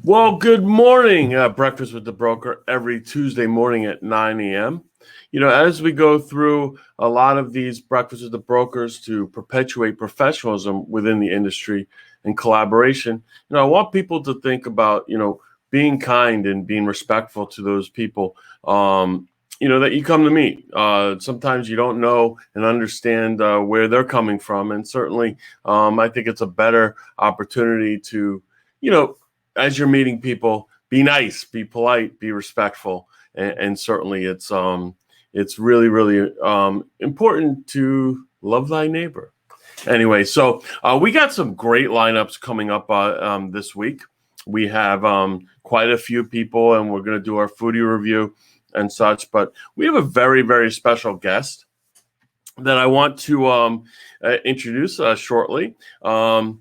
Well, good morning. Breakfast with the Broker every Tuesday morning at 9 a.m. As we go through a lot of these breakfasts with the brokers to perpetuate professionalism within the industry and collaboration, I want people to think about, being kind and being respectful to those people, that you come to meet. Sometimes you don't know and understand where they're coming from. And certainly, I think it's a better opportunity to, as you're meeting people, be nice, be polite, be respectful, and certainly it's really, really important to love thy neighbor. Anyway, so we got some great lineups coming up this week. We have quite a few people, and we're going to do our foodie review and such. But we have a very, very special guest that I want to introduce shortly. And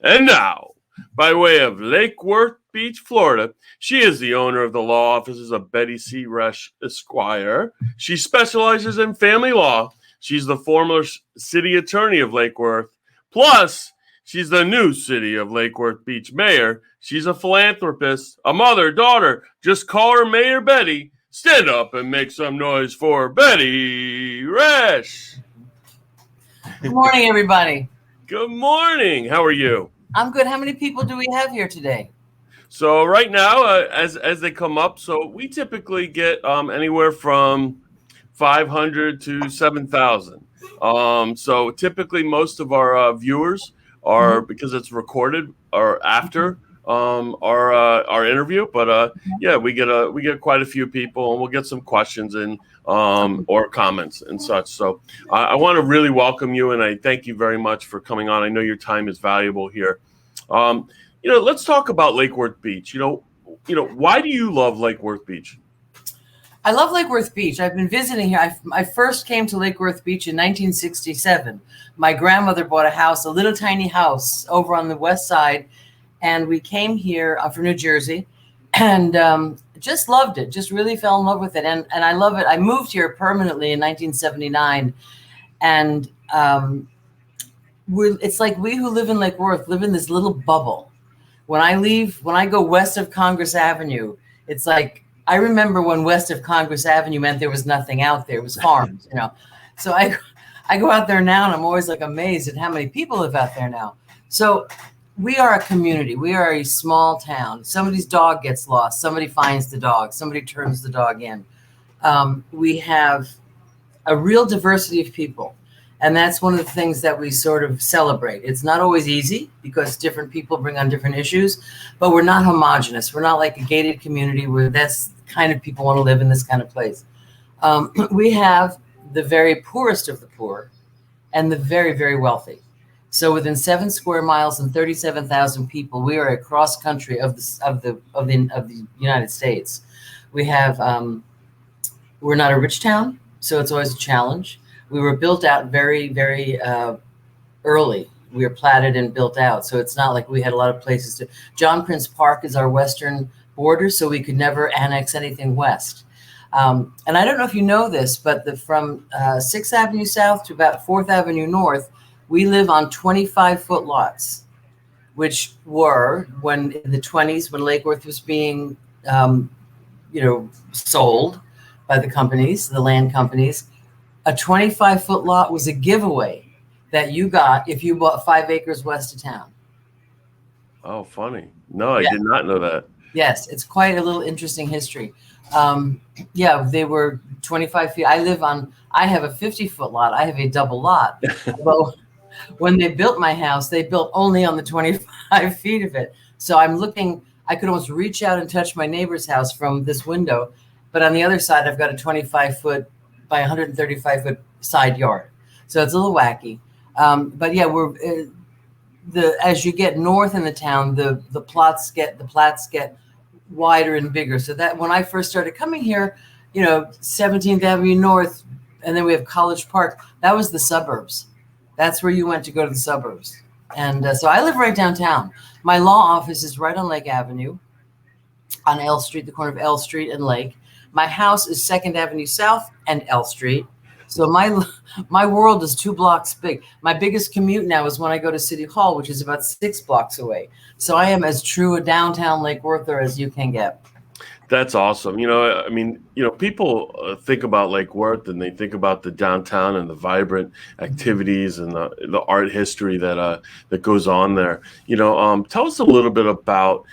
now, by way of Lake Worth Beach, Florida, she is the owner of the law offices of Betty Resch, Esquire. She specializes in family law. She's the former city attorney of Lake Worth. Plus, she's the new city of Lake Worth Beach mayor. She's a philanthropist, a mother, daughter. Just call her Mayor Betty. Stand up and make some noise for Betty Resch. Good morning, everybody. Good morning. How are you? I'm good. How many people do we have here today? So right now, as they come up, so we typically get anywhere from 500 to 7,000. So typically, most of our viewers are, because it's recorded, or after our interview. But yeah, we get quite a few people, and we'll get some questions and or comments and such. So I want to really welcome you, and I thank you very much for coming on. I know your time is valuable here. Let's talk about Lake Worth Beach. Why do you love Lake Worth Beach? I love Lake Worth Beach. I've been visiting here. I first came to Lake Worth Beach in 1967. My grandmother bought a house, a little tiny house over on the west side, and we came here from New Jersey, and just loved it. Just really fell in love with it, and I love it. I moved here permanently in 1979, and it's like we who live in Lake Worth live in this little bubble. When I go west of Congress Avenue, it's like, I remember when west of Congress Avenue meant there was nothing out there. It was farms, So I go out there now, and I'm always like amazed at how many people live out there now. So we are a community. We are a small town. Somebody's dog gets lost. Somebody finds the dog. Somebody turns the dog in. We have a real diversity of people. And that's one of the things that we sort of celebrate. It's not always easy because different people bring on different issues, but we're not homogenous. We're not like a gated community where that's the kind of people want to live in this kind of place. We have the very poorest of the poor and the very, very wealthy. So within 7 square miles and 37,000 people, we are a cross country of the United States. We have we're not a rich town, so it's always a challenge. We were built out very, very early. We were platted and built out. So it's not like we had a lot of places to. John Prince Park is our western border, so we could never annex anything west. And I don't know if you know this, but from 6th Avenue South to about 4th Avenue North, we live on 25-foot lots, which were, when in the 20s, when Lake Worth was being, sold by the companies, the land companies, a 25-foot lot was a giveaway that you got if you bought 5 acres west of town. Oh, funny. No, I did not know that. Yes, it's quite a little interesting history. They were 25 feet. I have a 50-foot lot. I have a double lot. But when they built my house, they built only on the 25 feet of it. So I'm looking, I could almost reach out and touch my neighbor's house from this window. But on the other side, I've got a 25-foot by 135-foot side yard, so it's a little wacky. But yeah, as you get north in the town, the plats get wider and bigger. So that when I first started coming here, 17th Avenue North, and then we have College Park. That was the suburbs. That's where you went to go to the suburbs. And so I live right downtown. My law office is right on Lake Avenue, on L Street, the corner of L Street and Lake. My house is 2nd Avenue South and L Street. So my world is 2 blocks big. My biggest commute now is when I go to City Hall, which is about 6 blocks away. So I am as true a downtown Lake Worther as you can get. That's awesome. I mean, people think about Lake Worth and they think about the downtown and the vibrant activities and the art history that goes on there. Tell us a little bit about,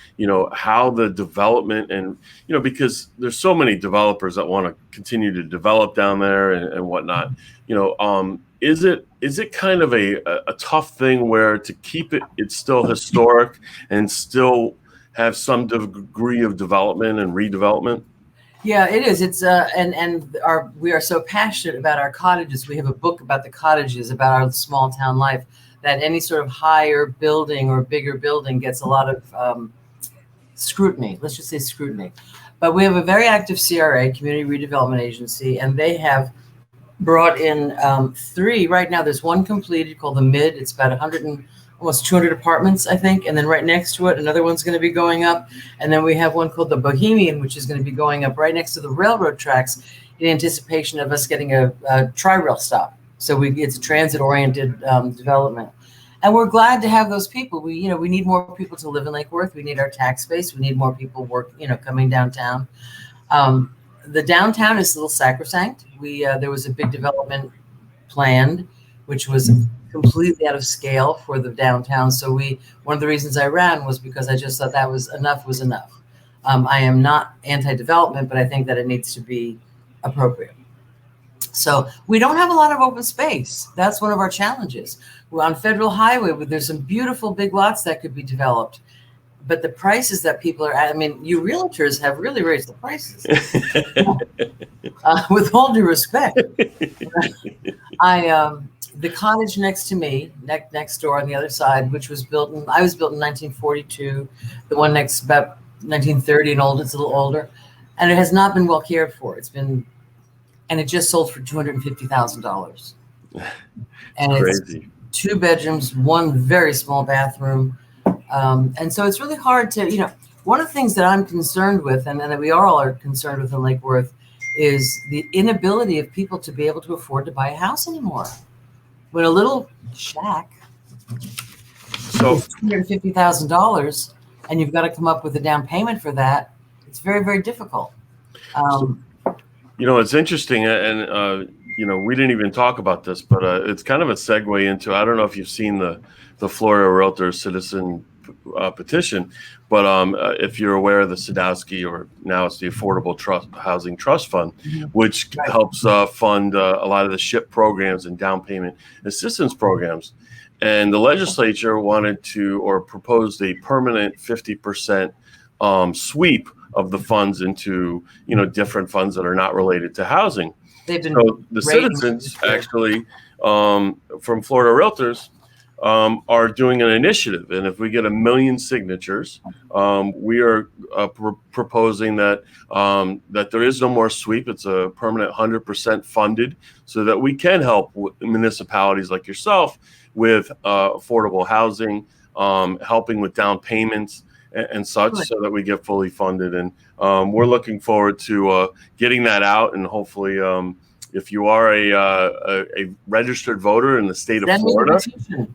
how the development and, because there's so many developers that want to continue to develop down there and whatnot. Is it kind of a tough thing where to keep it's still historic and still have some degree of development and redevelopment? Yeah, it is. It's we are so passionate about our cottages. We have a book about the cottages, about our small town life, that any sort of higher building or bigger building gets a lot of scrutiny. Let's just say scrutiny. But we have a very active CRA, Community Redevelopment Agency, and they have brought in 3 right now. There's one completed called the Mid. It's about almost 200 apartments, I think. And then right next to it, another one's going to be going up. And then we have one called the Bohemian, which is going to be going up right next to the railroad tracks in anticipation of us getting a tri-rail stop. So it's a transit-oriented development. And we're glad to have those people. We need more people to live in Lake Worth. We need our tax base. We need more people coming downtown. The downtown is a little sacrosanct. There was a big development planned, which was completely out of scale for the downtown. So one of the reasons I ran was because I just thought that was enough. I am not anti-development, but I think that it needs to be appropriate. So we don't have a lot of open space. That's one of our challenges. We're on Federal Highway, where there's some beautiful big lots that could be developed. But the prices that people are at, I mean, you realtors have really raised the prices. With all due respect. The cottage next to me, next door on the other side, I was built in 1942. The one next about 1930 and old, it's a little older, and it has not been well cared for. And it just sold for $250,000. And Crazy. It's 2 bedrooms, 1 very small bathroom, and so it's really hard to, one of the things that I'm concerned with, and that we all are concerned with in Lake Worth, is the inability of people to be able to afford to buy a house anymore. When a little shack is $250,000 and you've got to come up with a down payment for that, it's very, very difficult. It's interesting, and we didn't even talk about this, but it's kind of a segue into, I don't know if you've seen the Florida Realtor citizen petition, but if you're aware of the Sadowski, or now it's the Affordable Housing Trust Fund, which helps fund a lot of the SHIP programs and down payment assistance programs. And the legislature wanted to, or proposed, a permanent 50% sweep of the funds into, different funds that are not related to housing. So the citizens actually from Florida Realtors are doing an initiative, and if we get 1 million signatures, we are proposing that there is no more sweep. It's a permanent 100% funded, so that we can help municipalities like yourself with affordable housing, helping with down payments and such, so that we get fully funded. And we're looking forward to getting that out, and hopefully. If you are a registered voter in the state of Florida,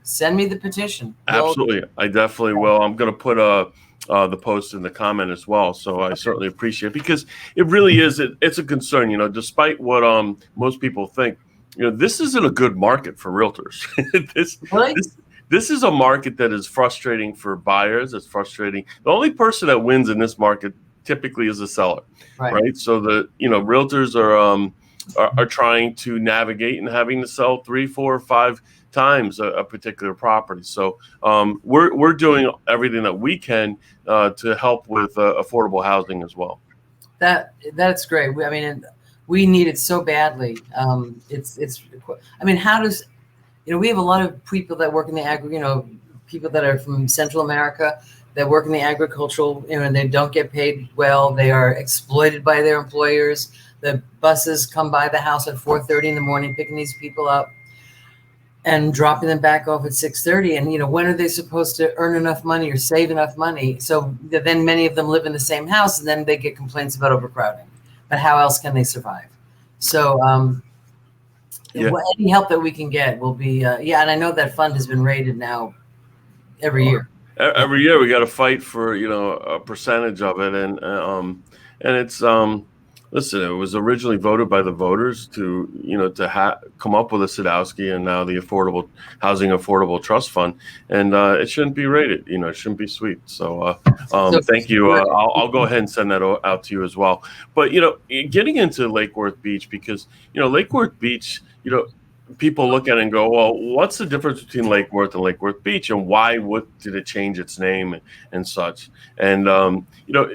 send me the petition. Absolutely. I definitely will. I'm going to put the post in the comment as well. So I certainly appreciate it, because it really is. It's a concern, despite what most people think, this isn't a good market for realtors. This is a market that is frustrating for buyers. It's frustrating. The only person that wins in this market typically is a seller, right? So realtors are trying to navigate and having to sell 3, 4, 5 times a particular property. So we're doing everything that we can to help with affordable housing as well. That's great. I mean, we need it so badly. How does, we have a lot of people that work in the people that are from Central America that work in the agricultural, and they don't get paid well. They are exploited by their employers. The buses come by the house at 4:30 in the morning, picking these people up and dropping them back off at 6:30. And, when are they supposed to earn enough money or save enough money? So then many of them live in the same house, and then they get complaints about overcrowding. But how else can they survive? So Yeah. Any help that we can get will be, yeah. And I know that fund has been rated now every year. Every year we got to fight for, a percentage of it. And it's, listen, it was originally voted by the voters to come up with a Sadowski and now the Affordable Trust Fund. And it shouldn't be rated, it shouldn't be sweet. So thank you. I'll go ahead and send that out to you as well. But, getting into Lake Worth Beach, because, Lake Worth Beach, people look at it and go, well, what's the difference between Lake Worth and Lake Worth Beach, and what did it change its name and such? And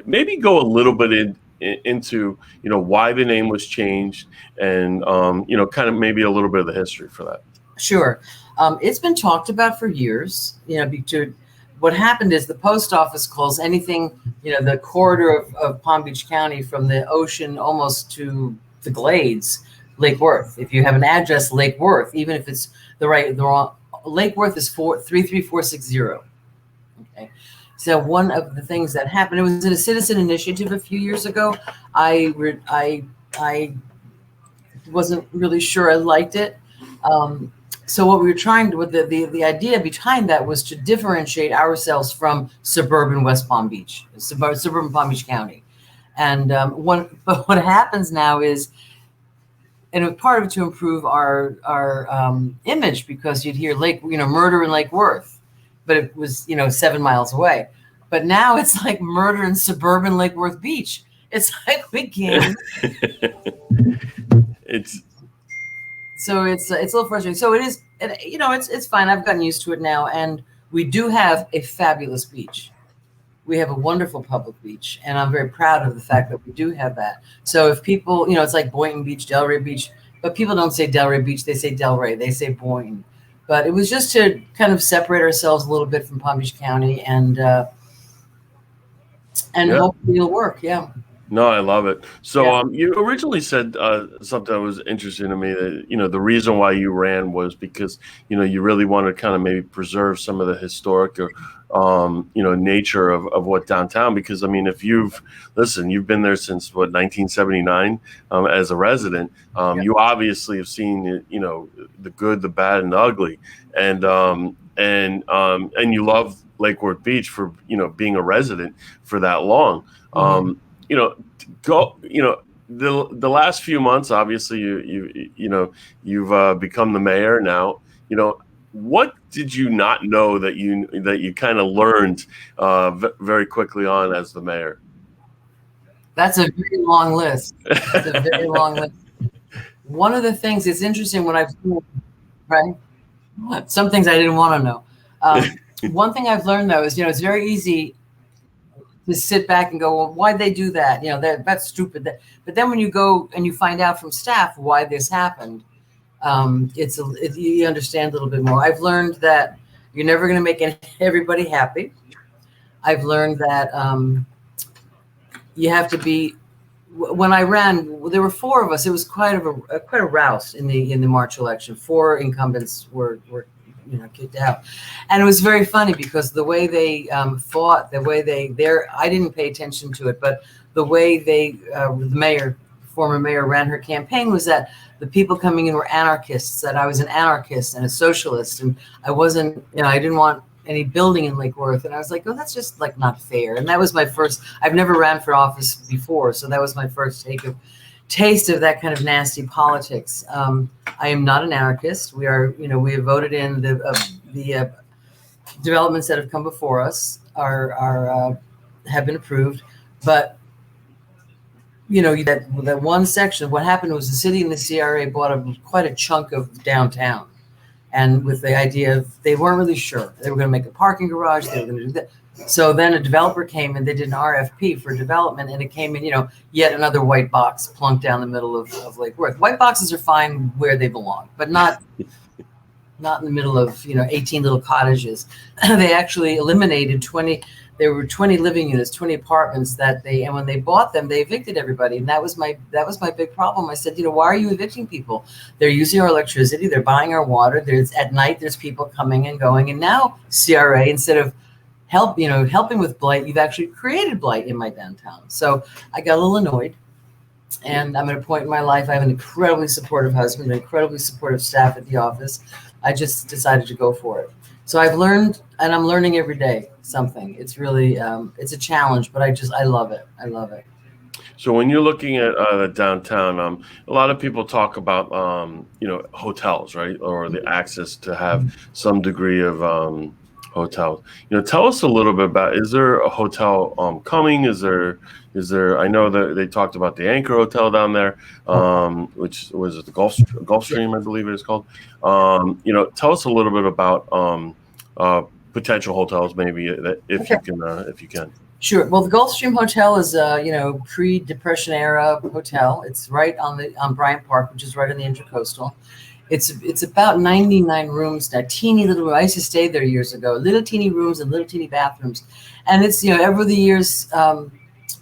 maybe go a little bit into why the name was changed, and kind of maybe a little bit of the history for that. Sure. It's been talked about for years. What happened is the post office calls anything, the corridor of Palm Beach County from the ocean almost to the Glades, Lake Worth. If you have an address, Lake Worth, even if it's the wrong, Lake Worth is 33460. Okay. So one of the things that happened, it was in a citizen initiative a few years ago. I wasn't really sure I liked it. So what we were trying to, with the idea behind that was to differentiate ourselves from suburban West Palm Beach, suburban Palm Beach County. And but what happens now is, and part of it to improve our image, because you'd hear murder in Lake Worth, but it was 7 miles away. But now it's like murder in suburban Lake Worth Beach. It's like we can't. So it's a little frustrating. So it is, it's fine. I've gotten used to it now, and we do have a fabulous beach. We have a wonderful public beach, and I'm very proud of the fact that we do have that. So if people, it's like Boynton Beach, Delray Beach, but people don't say Delray Beach, they say Delray, they say Boynton. But it was just to kind of separate ourselves a little bit from Palm Beach County, and hopefully it'll work. Yeah. No, I love it. So you originally said something that was interesting to me, that, the reason why you ran was because, you really wanted to kind of maybe preserve some of the historic or, nature of what downtown, because, I mean, if you've been there since 1979 as a resident, you obviously have seen, the good, the bad, and the ugly. And you love Lake Worth Beach for, being a resident for that long. The last few months, obviously you've become the mayor now. What did you not know that you kind of learned very quickly on as the mayor? That's a very long list. That's a very long list. One of the things that's interesting when I've right, some things I didn't want to know. One thing I've learned though is it's very easy to sit back and go, well, why'd they do that? That's stupid. But then when you go and you find out from staff why this happened, you understand a little bit more. I've learned that you're never going to make everybody happy. I've learned that you have to be. When I ran, there were 4 of us. It was quite a rouse in the March election. 4 incumbents were kicked out. And it was very funny because the way they fought, the way I didn't pay attention to it, but the way the former mayor ran her campaign was that the people coming in were anarchists, that I was an anarchist and a socialist. And I wasn't, I didn't want any building in Lake Worth. And I was like, oh, that's just like not fair. And that was my first, I've never ran for office before. So that was my first taste of that kind of nasty politics. I am not an anarchist. We are, we have voted in the developments that have come before us have been approved, but that one section. What happened was the city and the CRA bought quite a chunk of downtown, and with the idea of they weren't really sure they were going to make a parking garage. They were going to do that. So then a developer came and they did an RFP for development, and it came in, yet another white box plunked down the middle of Lake Worth. White boxes are fine where they belong, but not in the middle of, 18 little cottages. They actually eliminated 20. There were 20 living units, 20 apartments and when they bought them, they evicted everybody. And that was my big problem. I said, why are you evicting people? They're using our electricity. They're buying our water. At night, there's people coming and going. And now CRA, instead of helping with blight, you've actually created blight in my downtown. So I got a little annoyed. And I'm at a point in my life, I have an incredibly supportive husband, an incredibly supportive staff at the office. I just decided to go for it. So I've learned, and I'm learning every day something. It's really, it's a challenge, but I love it. I love it. So when you're looking at the downtown, a lot of people talk about hotels, right, or the access to have some degree of hotels. Tell us a little bit about. Is there a hotel coming? Is there? I know that they talked about the Anchor Hotel down there, which was the Gulfstream, I believe it is called. Tell us a little bit about potential hotels, maybe if you can. Sure. Well, the Gulfstream Hotel is a pre-Depression era hotel. It's right on Bryant Park, which is right on the Intercoastal. It's about 99 rooms, a teeny little room. I used to stay there years ago. Little teeny rooms and little teeny bathrooms, and it's over the years,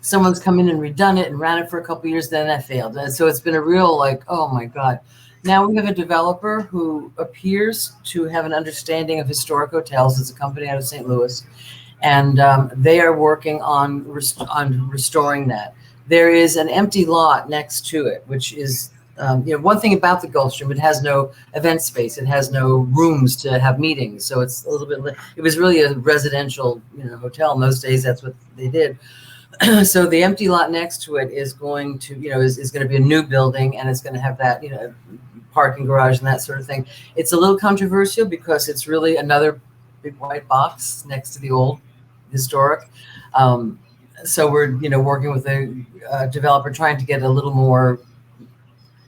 someone's come in and redone it and ran it for a couple of years. Then that failed, and so it's been a real oh my God. Now we have a developer who appears to have an understanding of historic hotels. It's a company out of St. Louis. And they are working on restoring that. There is an empty lot next to it, which is, one thing about the Gulfstream, it has no event space. It has no rooms to have meetings. So it's a little bit, it was really a residential, hotel. In those days, that's what they did. So the empty lot next to it is going to, is going to be a new building, and it's going to have that, parking garage and that sort of thing. It's a little controversial because it's really another big white box next to the old historic. So we're, working with a developer trying to get a little more,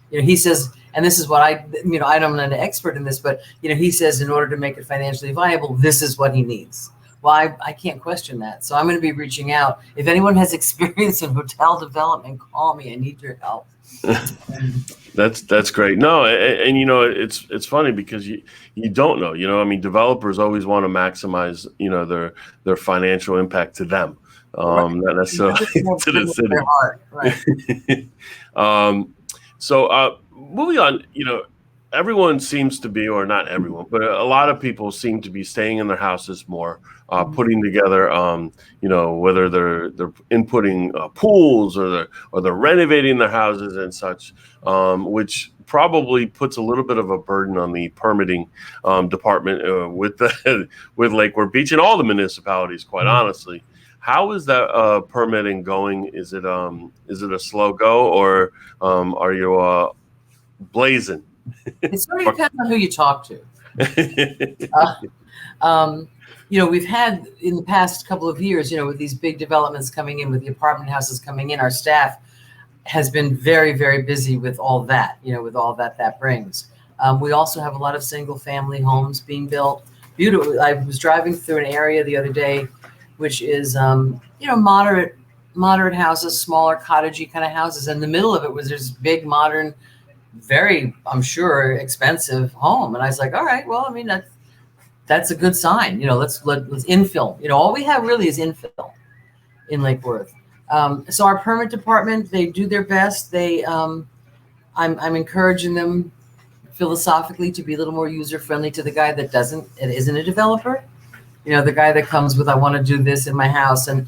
he says, and this is what I'm not an expert in this, but, he says in order to make it financially viable, this is what he needs. Well, I can't question that. So I'm going to be reaching out. If anyone has experience in hotel development, call me. I need your help. That's great. No, and it's funny because you don't know. Developers always want to maximize their financial impact to them, not necessarily to the city. Right. So moving on, everyone seems to be, or not everyone, but a lot of people seem to be staying in their houses more, putting together, whether they're inputting pools or they're renovating their houses and such, which probably puts a little bit of a burden on the permitting department with Lakeward Beach and all the municipalities, quite honestly. How is that permitting going? Is it a slow go, or are you blazing? It sort of depends on who you talk to. We've had in the past couple of years, with these big developments coming in, with the apartment houses coming in, our staff has been very, very busy with all that, with all that brings. We also have a lot of single family homes being built. Beautiful. I was driving through an area the other day, which is, moderate houses, smaller cottagey kind of houses. In the middle of it was this big, modern, very, I'm sure, expensive home. And I was like, all right, well, that's a good sign. Let's infill. All we have really is infill in Lake Worth. So our permit department, they do their best. I'm encouraging them philosophically to be a little more user friendly to the guy that isn't a developer. The guy that comes with, I want to do this in my house, and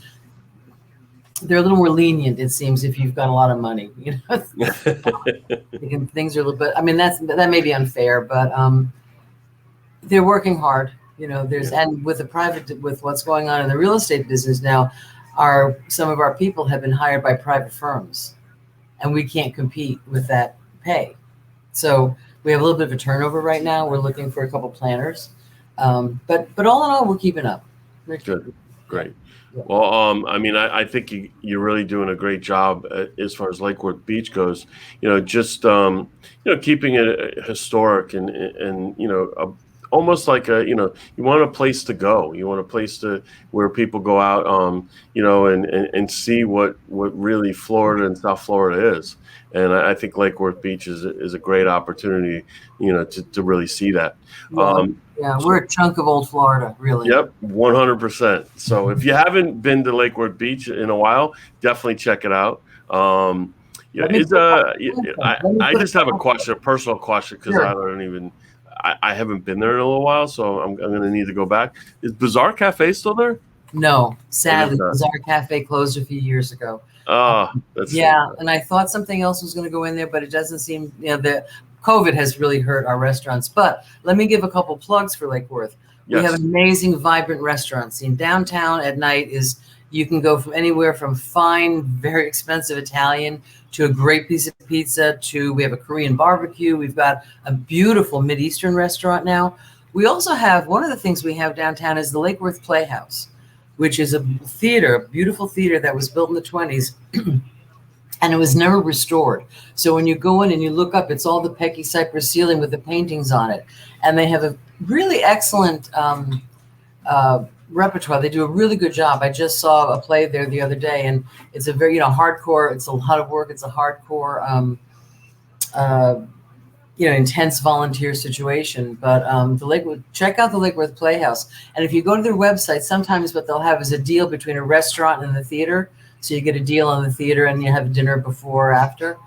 they're a little more lenient, it seems, if you've got a lot of money. Things are a little bit. That may be unfair, but they're working hard. And with what's going on in the real estate business now, some of our people have been hired by private firms, and we can't compete with that pay. So we have a little bit of a turnover right now. We're looking for a couple planners, but all in all, we're keeping up. Good, great. Yeah. Well, I think you're really doing a great job as far as Lakeward Beach goes. Just keeping it historic and almost like you want a place to go. You want a place where people go out, and see what really Florida and South Florida is. And I think Lakeward Beach is a great opportunity, to really see that. We're a chunk of old Florida, really. Yep, 100%. So if you haven't been to Lakeward Beach in a while, definitely check it out. I just have a personal question, because sure. I haven't been there in a little while, so I'm going to need to go back. Is Bazaar Cafe still there? No, sadly, Bazaar Cafe closed a few years ago. That's Yeah, and I thought something else was going to go in there, but it doesn't seem, the COVID has really hurt our restaurants. But let me give a couple plugs for Lake Worth. We have an amazing, vibrant restaurant scene. Downtown at night you can go from anywhere from fine, very expensive Italian to a great piece of pizza we have a Korean barbecue. We've got a beautiful Mideastern restaurant now. We also have, one of the things we have downtown is the Lake Worth Playhouse, which is a beautiful theater that was built in the 1920s. And it was never restored. So when you go in and you look up, it's all the Pecky Cypress ceiling with the paintings on it. And they have a really excellent repertoire. They do a really good job. I just saw a play there the other day, and it's a very, hardcore, it's a lot of work. It's a hardcore, intense volunteer situation. But check out the Lake Worth Playhouse. And if you go to their website, sometimes what they'll have is a deal between a restaurant and the theater. So you get a deal on the theater and you have dinner before or after.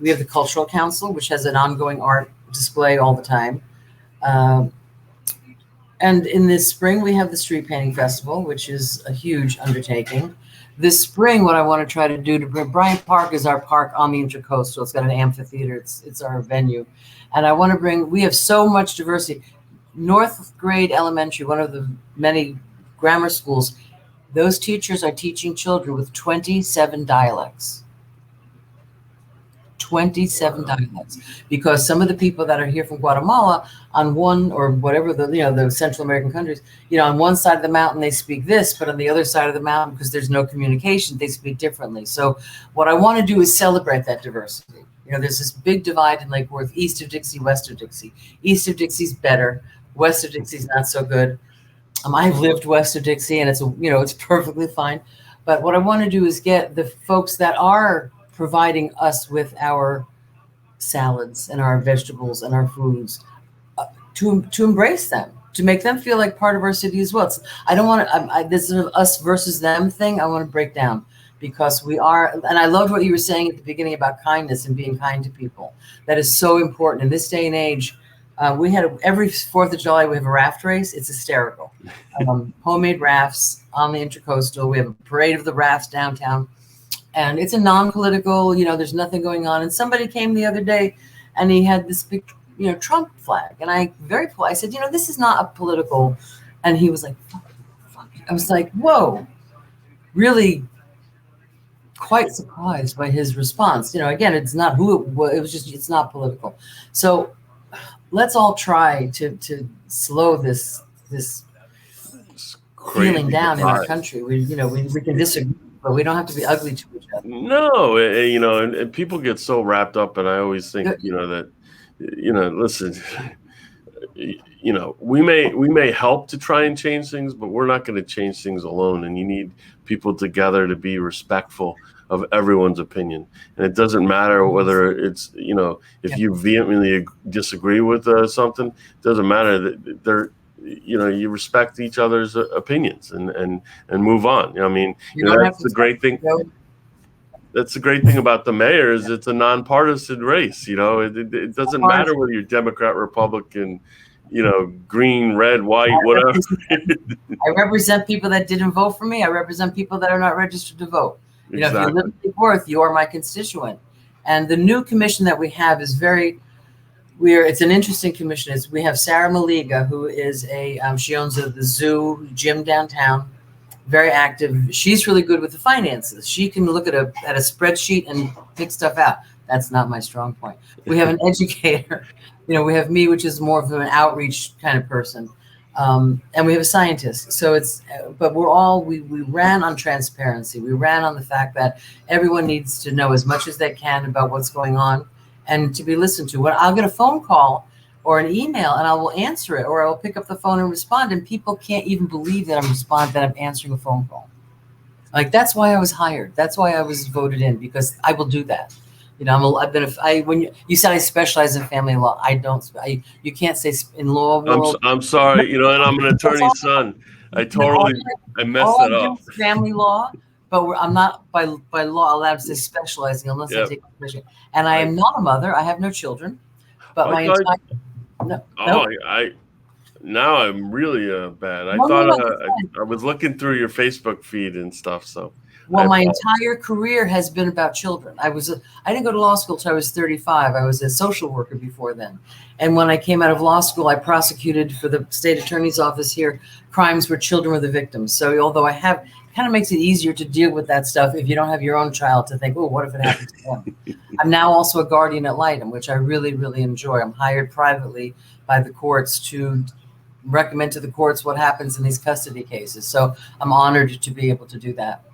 We have the Cultural Council, which has an ongoing art display all the time. And in this spring, we have the Street Painting Festival, which is a huge undertaking. This spring, what I want to try to do Bryant Park is our park on the Intercoastal. It's got an amphitheater. It's our venue. And I want to we have so much diversity. North Grade Elementary, one of the many grammar schools, those teachers are teaching children with 27 dialects. 27 dialects. Because some of the people that are here from Guatemala on one or whatever the Central American countries, on one side of the mountain they speak this, but on the other side of the mountain, because there's no communication, they speak differently. So what I want to do is celebrate that diversity. There's this big divide in Lake Worth, east of Dixie, west of Dixie. East of Dixie's better. West of Dixie's not so good. I've lived west of Dixie, and it's perfectly fine. But what I want to do is get the folks that are providing us with our salads and our vegetables and our foods to embrace them, to make them feel like part of our city as well. I don't want to. This is an us versus them thing. I want to break down, because we are. And I loved what you were saying at the beginning about kindness and being kind to people. That is so important in this day and age. We had every 4th of July, we have a raft race. It's hysterical. Homemade rafts on the Intercoastal. We have a parade of the rafts downtown. And it's a non-political, there's nothing going on. And somebody came the other day and he had this big, Trump flag. And I said, this is not a political. And he was like, fuck. I was like, whoa, really quite surprised by his response. Again, it's not who it was. It was just, it's not political. So let's all try to slow this feeling down in our country. We can disagree, but we don't have to be ugly to each other. No, and people get so wrapped up, and I always think, that, listen, we may help to try and change things, but we're not going to change things alone. And you need people together to be respectful of everyone's opinion. And it doesn't matter whether it's, if you vehemently disagree with something, it doesn't matter that they're, you respect each other's opinions and move on. That's the great thing. That's the great thing about the mayor is it's a nonpartisan race. It doesn't matter whether you're Democrat, Republican, green, red, white, whatever. I represent people that didn't vote for me. I represent people that are not registered to vote. Exactly. If you live in Lake Worth, you are my constituent. And the new commission that we have is it's an interesting commission. We have Sarah Maliga, who is she owns the zoo gym downtown, very active. She's really good with the finances. She can look at a spreadsheet and pick stuff out. That's not my strong point. We have an educator. We have me, which is more of an outreach kind of person. And we have a scientist. So but we ran on transparency. We ran on the fact that everyone needs to know as much as they can about what's going on and to be listened to. When I'll get a phone call or an email and I will answer it, or I will pick up the phone and respond, and people can't even believe that I'm answering a phone call. Like, that's why I was hired. That's why I was voted in, because I will do that. When you said I specialize in family law, I don't. You can't say in law world. I'm sorry, and I'm an attorney's son. I messed that up. Family law, but I'm not by law allowed to say specializing unless I take a position. And I am not a mother. I have no children. But Now I'm really bad. I No, thought no, no, that's fine. I was looking through your Facebook feed and stuff. So Well, my entire career has been about children. I didn't go to law school till I was 35. I was a social worker before then. And when I came out of law school, I prosecuted for the state attorney's office here crimes where children were the victims. So although it kind of makes it easier to deal with that stuff if you don't have your own child to think, oh, what if it happens to them? I'm now also a guardian ad litem, which I really, really enjoy. I'm hired privately by the courts to recommend to the courts what happens in these custody cases. So I'm honored to be able to do that.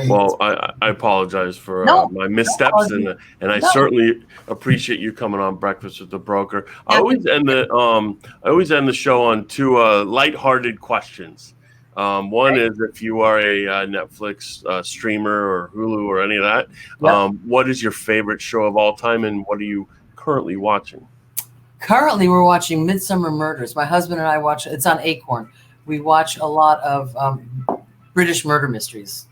Well, I apologize for my missteps, and I certainly appreciate you coming on Breakfast with the Broker. I always end the show on two lighthearted questions. One is if you are a Netflix streamer or Hulu or any of that, what is your favorite show of all time, and what are you currently watching? Currently, we're watching Midsummer Murders. My husband and I watch. It's on Acorn. We watch a lot of British murder mysteries.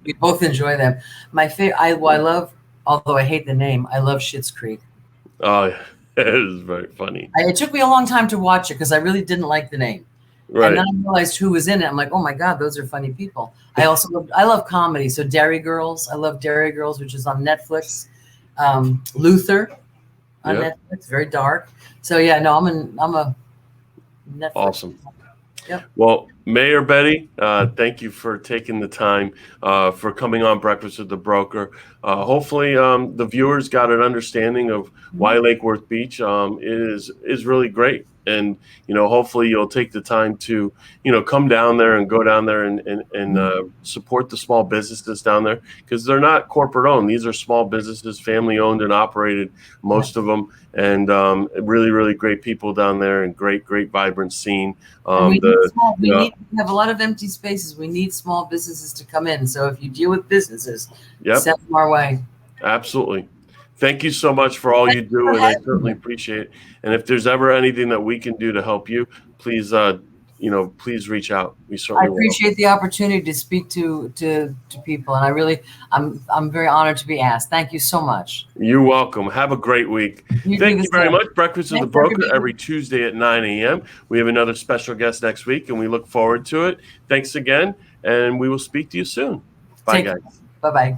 We both enjoy them. My favorite, I love, although I hate the name, I love Schitt's Creek. Oh, yeah. It is very funny. It took me a long time to watch it because I really didn't like the name. Right. And then I realized who was in it. I'm like, oh my God, those are funny people. I love comedy. So Derry Girls, I love Derry Girls, which is on Netflix. Luther on Netflix, very dark. So yeah, no, I'm a Netflix. Awesome. Yep. Well, Mayor Betty, thank you for taking the time for coming on Breakfast with the Broker. Hopefully, the viewers got an understanding of why Lake Worth Beach is really great. And, hopefully you'll take the time to, come down there and go down there and support the small businesses down there, because they're not corporate owned. These are small businesses, family owned and operated, most of them. And really, really great people down there, and great, vibrant scene. We have a lot of empty spaces. We need small businesses to come in. So if you deal with businesses, send them our way. Absolutely. Thank you so much for all you do, and I certainly appreciate it. And if there's ever anything that we can do to help you, please, please reach out. We certainly appreciate the opportunity to speak to people, and I'm very honored to be asked. Thank you so much. You're welcome. Have a great week. Thank you very much. Breakfast with the Broker every Tuesday at 9 a.m. We have another special guest next week, and we look forward to it. Thanks again, and we will speak to you soon. Bye, guys. Bye-bye.